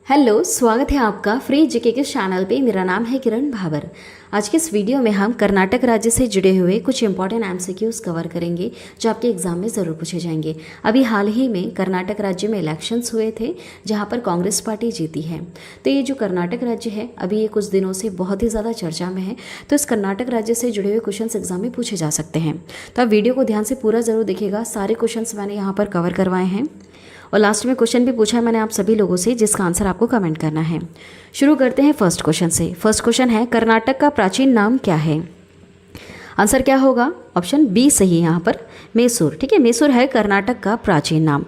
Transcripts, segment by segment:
Hello, स्वागत है आपका फ्री जीके के चैनल पे। मेरा नाम है किरण भाबर। आज के इस वीडियो में हम कर्नाटक राज्य से जुड़े हुए कुछ इंपॉर्टेंट एमसीक्यूज कवर करेंगे जो आपके एग्जाम में ज़रूर पूछे जाएंगे। अभी हाल ही में कर्नाटक राज्य में इलेक्शंस हुए थे जहां पर कांग्रेस पार्टी जीती है। तो ये जो कर्नाटक राज्य है अभी ये कुछ दिनों से बहुत ही ज़्यादा चर्चा में है। तो इस कर्नाटक राज्य से जुड़े हुए क्वेश्चन एग्जाम में पूछे जा सकते हैं। तो आप वीडियो को ध्यान से पूरा ज़रूर देखिएगा। सारे क्वेश्चन मैंने यहाँ पर कवर करवाए हैं और लास्ट में क्वेश्चन भी पूछा है मैंने आप सभी लोगों से, जिसका आंसर आपको कमेंट करना है। शुरू करते हैं फर्स्ट क्वेश्चन से। फर्स्ट क्वेश्चन है, कर्नाटक का प्राचीन नाम क्या है? आंसर क्या होगा? ऑप्शन बी सही है यहाँ पर, मैसूर। ठीक है, मैसूर है कर्नाटक का प्राचीन नाम।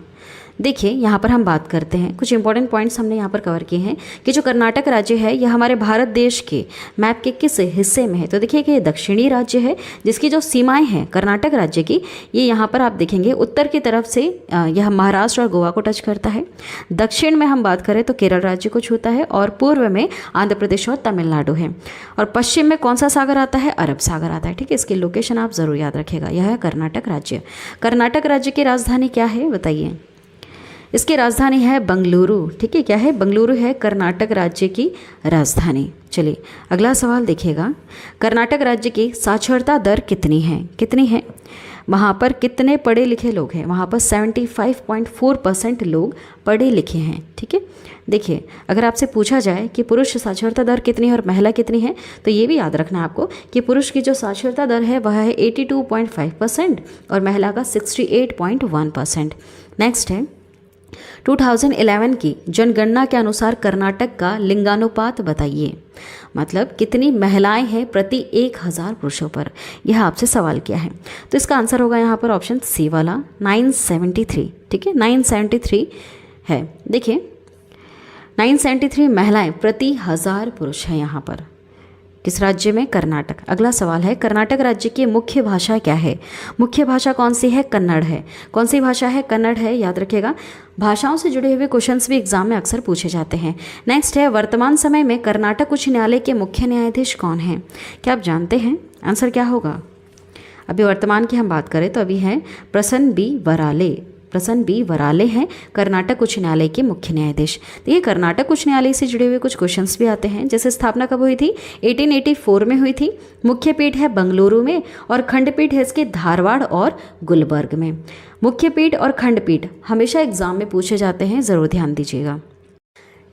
देखिए यहाँ पर हम बात करते हैं, कुछ इंपॉर्टेंट पॉइंट्स हमने यहाँ पर कवर किए हैं कि जो कर्नाटक राज्य है यह हमारे भारत देश के मैप के किस हिस्से में है। तो देखिए कि ये दक्षिणी राज्य है जिसकी जो सीमाएं हैं कर्नाटक राज्य की, ये यहाँ पर आप देखेंगे उत्तर की तरफ से यह महाराष्ट्र और गोवा को टच करता है। दक्षिण में हम बात करें तो केरल राज्य को छूता है और पूर्व में आंध्र प्रदेश और तमिलनाडु है। और पश्चिम में कौन सा सागर आता है? अरब सागर आता है। ठीक है, इसकी लोकेशन आप ज़रूर याद रखिएगा। यह है कर्नाटक राज्य। कर्नाटक राज्य की राजधानी क्या है बताइए? इसकी राजधानी है बंगलुरु। ठीक है, क्या है? बंगलुरु है कर्नाटक राज्य की राजधानी। चलिए अगला सवाल देखिएगा, कर्नाटक राज्य की साक्षरता दर कितनी है? कितनी है? वहाँ पर कितने पढ़े लिखे लोग हैं? वहाँ पर 75.4% लोग पढ़े लिखे हैं। ठीक है, देखिए अगर आपसे पूछा जाए कि पुरुष साक्षरता दर कितनी है और महिला कितनी है, तो ये भी याद रखना है आपको कि पुरुष की जो साक्षरता दर है वह है 82.5% और महिला का 68.1%। नेक्स्ट है, 2011 की जनगणना के अनुसार कर्नाटक का लिंगानुपात बताइए। मतलब कितनी महिलाएं हैं प्रति 1000 पुरुषों पर, यह आपसे सवाल किया है। तो इसका आंसर होगा यहाँ पर ऑप्शन सी वाला 973। ठीक है, 973 है। देखिए 973 महिलाएं प्रति 1000 पुरुष हैं यहाँ पर। किस राज्य में? कर्नाटक। अगला सवाल है, कर्नाटक राज्य की मुख्य भाषा क्या है? मुख्य भाषा कौन सी है? कन्नड़ है। कौन सी भाषा है? कन्नड़ है, याद रखिएगा। भाषाओं से जुड़े हुए क्वेश्चंस भी एग्जाम में अक्सर पूछे जाते हैं। नेक्स्ट है, वर्तमान समय में कर्नाटक उच्च न्यायालय के मुख्य न्यायाधीश कौन हैं? क्या आप जानते हैं? आंसर क्या होगा? अभी वर्तमान की हम बात करें तो अभी है प्रसन्न बी वराले। प्रसन्न बी वराले हैं कर्नाटक उच्च न्यायालय के मुख्य न्यायाधीश। तो ये कर्नाटक उच्च न्यायालय से जुड़े हुए कुछ क्वेश्चंस भी आते हैं। जैसे स्थापना कब हुई थी? 1884 में हुई थी। मुख्य पीठ है बंगलुरु में और खंडपीठ है इसके धारवाड़ और गुलबर्ग में। मुख्य पीठ और खंडपीठ हमेशा एग्जाम में पूछे जाते हैं, ज़रूर ध्यान दीजिएगा।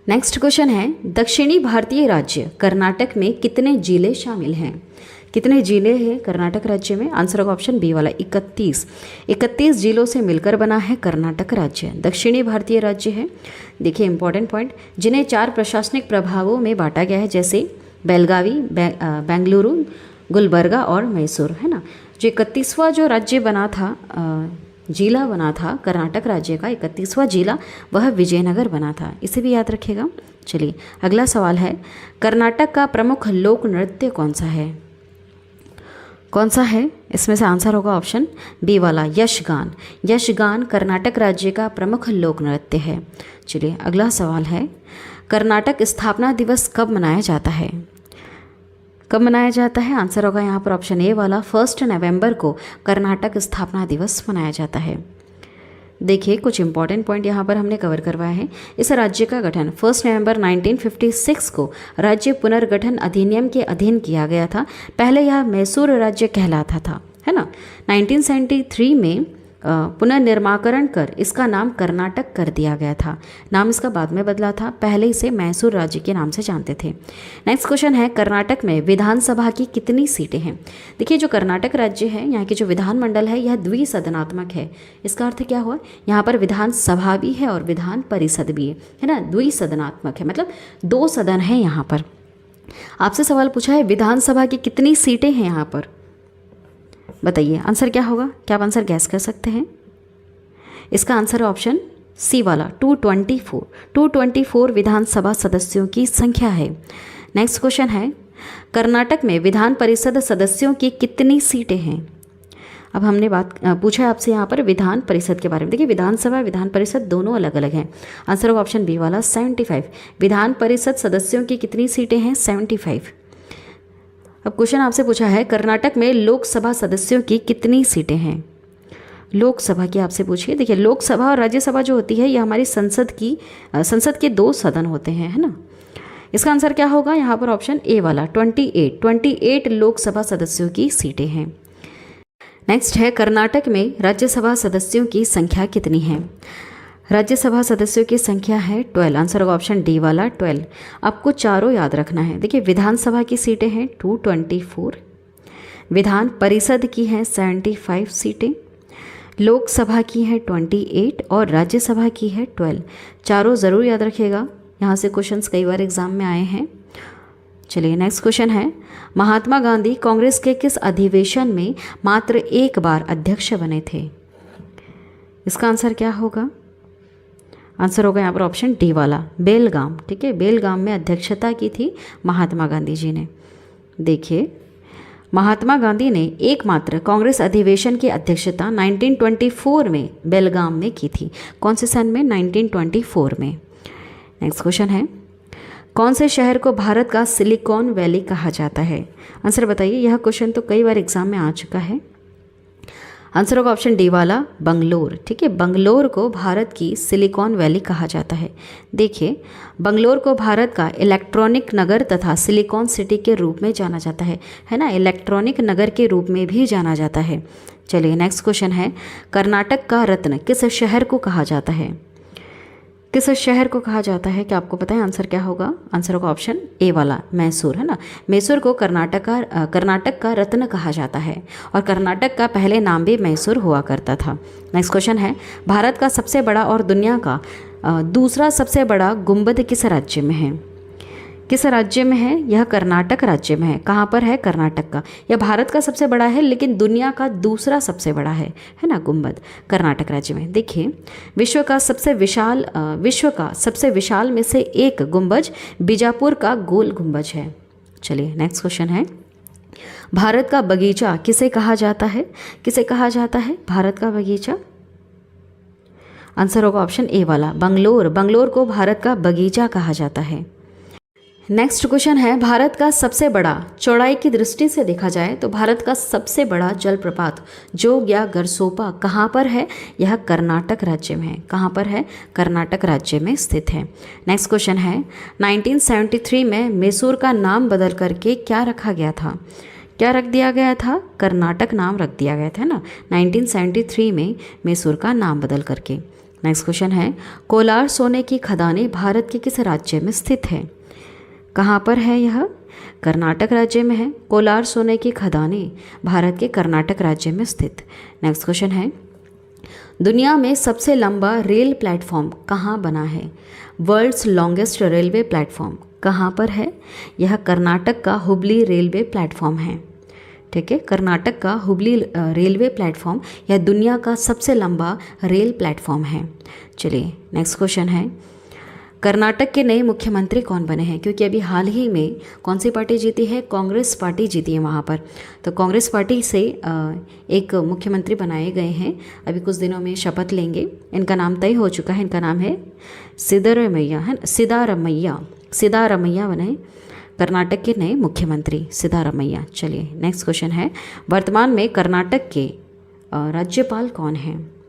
नेक्स्ट क्वेश्चन है, दक्षिणी भारतीय राज्य कर्नाटक में कितने जिले शामिल हैं? कितने जिले हैं कर्नाटक राज्य में? आंसर होगा ऑप्शन बी वाला 31। 31 जिलों से मिलकर बना है कर्नाटक राज्य। दक्षिणी भारतीय राज्य है। देखिए इंपॉर्टेंट पॉइंट, जिन्हें 4 प्रशासनिक प्रभागों में बांटा गया है, जैसे बेलगावी, बेंगलुरु, गुलबर्गा और मैसूर, है ना। जो 31वां जो राज्य बना था, जिला बना था कर्नाटक राज्य का 31वां जिला, वह विजयनगर बना था। इसे भी याद रखिएगा। चलिए अगला सवाल है, कर्नाटक का प्रमुख लोक नृत्य कौन सा है? कौन सा है? इसमें से आंसर होगा ऑप्शन बी वाला यक्षगान। यक्षगान कर्नाटक राज्य का प्रमुख लोक नृत्य है। चलिए अगला सवाल है, कर्नाटक स्थापना दिवस कब मनाया जाता है? कब मनाया जाता है? आंसर होगा यहाँ पर ऑप्शन ए वाला 1 नवंबर को कर्नाटक स्थापना दिवस मनाया जाता है। देखिए कुछ इंपॉर्टेंट पॉइंट यहाँ पर हमने कवर करवाया है। इस राज्य का गठन 1 नवंबर 1956 को राज्य पुनर्गठन अधिनियम के अधीन किया गया था। पहले यह मैसूर राज्य कहलाता था, है ना। 1973 में पुनर्निर्माकरण कर इसका नाम कर्नाटक कर दिया गया था। नाम इसका बाद में बदला था, पहले इसे मैसूर राज्य के नाम से जानते थे। नेक्स्ट क्वेश्चन है, कर्नाटक में विधानसभा की कितनी सीटें हैं? देखिए जो कर्नाटक राज्य है यहाँ की जो विधानमंडल है यह द्विसदनात्मक है। इसका अर्थ क्या हुआ? यहाँ पर विधानसभा भी है और विधान परिषद भी है ना। द्विसदनात्मक है मतलब 2 सदन है यहाँ पर। आपसे सवाल पूछा है विधानसभा की कितनी सीटें हैं यहाँ पर, बताइए आंसर क्या होगा? क्या आप आंसर गैस कर सकते हैं? इसका आंसर है ऑप्शन सी वाला 224। 224 विधानसभा सदस्यों की संख्या है। नेक्स्ट क्वेश्चन है, कर्नाटक में विधान परिषद सदस्यों की कितनी सीटें हैं? अब हमने बात पूछा है आपसे यहाँ पर विधान परिषद के बारे में। देखिए विधानसभा विधान परिषद दोनों अलग अलग हैं। आंसर होगा ऑप्शन बी वाला 75। विधान परिषद सदस्यों की कितनी सीटें हैं? 75। अब क्वेश्चन आपसे पूछा है कर्नाटक में लोकसभा सदस्यों की कितनी सीटें हैं? लोकसभा की आपसे पूछिए। देखिए लोकसभा और राज्यसभा जो होती है ये हमारी संसद के दो सदन होते हैं, है ना। इसका आंसर क्या होगा यहाँ पर? ऑप्शन ए वाला 28 लोकसभा सदस्यों की सीटें हैं। नेक्स्ट है कर्नाटक में राज्यसभा सदस्यों की संख्या कितनी है? राज्यसभा सदस्यों की संख्या है 12। आंसर होगा ऑप्शन डी वाला 12। आपको चारों याद रखना है। देखिए विधानसभा की सीटें हैं 224, विधान परिषद की हैं 75 सीटें, लोकसभा की हैं 28 और राज्यसभा की है 12। चारों ज़रूर याद रखिएगा, यहाँ से क्वेश्चंस कई बार एग्जाम में आए हैं। चलिए नेक्स्ट क्वेश्चन है, महात्मा गांधी कांग्रेस के किस अधिवेशन में मात्र एक बार अध्यक्ष बने थे? इसका आंसर क्या होगा? आंसर होगा यहाँ पर ऑप्शन डी वाला बेलगाम। ठीक है, बेलगाम में अध्यक्षता की थी महात्मा गांधी जी ने। देखिए महात्मा गांधी ने एकमात्र कांग्रेस अधिवेशन की अध्यक्षता 1924 में बेलगाम में की थी। कौन से सन में? 1924 में। नेक्स्ट क्वेश्चन है, कौन से शहर को भारत का सिलिकॉन वैली कहा जाता है? आंसर बताइए। यह क्वेश्चन तो कई बार एग्जाम में आ चुका है। आंसर होगा ऑप्शन डी वाला बंगलोर। ठीक है, बंगलोर को भारत की सिलिकॉन वैली कहा जाता है। देखिए बंगलोर को भारत का इलेक्ट्रॉनिक नगर तथा सिलिकॉन सिटी के रूप में जाना जाता है ना, इलेक्ट्रॉनिक नगर के रूप में भी जाना जाता है। चलिए नेक्स्ट क्वेश्चन है, कर्नाटक का रत्न किस शहर को कहा जाता है? किस शहर को कहा जाता है? क्या आपको पता है? आंसर क्या होगा? आंसर होगा ऑप्शन ए वाला मैसूर, है ना। मैसूर को कर्नाटक का रत्न कहा जाता है और कर्नाटक का पहले नाम भी मैसूर हुआ करता था। नेक्स्ट क्वेश्चन है, भारत का सबसे बड़ा और दुनिया का दूसरा सबसे बड़ा गुंबद किस राज्य में है? किस राज्य में है? यह कर्नाटक राज्य में है। कहाँ पर है? कर्नाटक का। यह भारत का सबसे बड़ा है लेकिन दुनिया का दूसरा सबसे बड़ा है ना गुंबद, कर्नाटक राज्य में। देखिए विश्व का सबसे विशाल में से एक गुंबज बीजापुर का गोल गुंबज है। चलिए नेक्स्ट क्वेश्चन है, भारत का बगीचा किसे कहा जाता है? किसे कहा जाता है भारत का बगीचा? आंसर होगा ऑप्शन ए वाला बंगलोर। बंगलोर को भारत का बगीचा कहा जाता है। नेक्स्ट क्वेश्चन है, भारत का सबसे बड़ा, चौड़ाई की दृष्टि से देखा जाए तो भारत का सबसे बड़ा जलप्रपात जोग या गरसोपा कहाँ पर है? यह कर्नाटक राज्य में है। कहाँ पर है? कर्नाटक राज्य में स्थित है। नेक्स्ट क्वेश्चन है, 1973 में मैसूर का नाम बदल करके क्या रखा गया था? क्या रख दिया गया था? कर्नाटक नाम रख दिया गया था ना, 1973 में मैसूर का नाम बदल करके। नेक्स्ट क्वेश्चन है, कोलार सोने की खदानें भारत के किस राज्य में स्थित है? कहाँ पर है यह? कर्नाटक राज्य में है। कोलार सोने की खदानें भारत के कर्नाटक राज्य में स्थित। नेक्स्ट क्वेश्चन है, दुनिया में सबसे लंबा रेल प्लेटफॉर्म कहाँ बना है? वर्ल्ड्स लॉन्गेस्ट रेलवे प्लेटफॉर्म कहाँ पर है? यह कर्नाटक का हुबली रेलवे प्लेटफॉर्म है। ठीक है, कर्नाटक का हुबली रेलवे प्लेटफॉर्म यह दुनिया का सबसे लंबा रेल प्लेटफॉर्म है। चलिए नेक्स्ट क्वेश्चन है, कर्नाटक के नए मुख्यमंत्री कौन बने हैं? क्योंकि अभी हाल ही में कौन सी पार्टी जीती है? कांग्रेस पार्टी जीती है वहाँ पर। तो कांग्रेस पार्टी से एक मुख्यमंत्री बनाए गए हैं, अभी कुछ दिनों में शपथ लेंगे। इनका नाम तय हो चुका है, इनका नाम है सिद्धारमैया, है सिद्धारमैया बने कर्नाटक के नए मुख्यमंत्री, सिद्धारमैया। चलिए नेक्स्ट क्वेश्चन है, वर्तमान में कर्नाटक के राज्यपाल कौन हैं?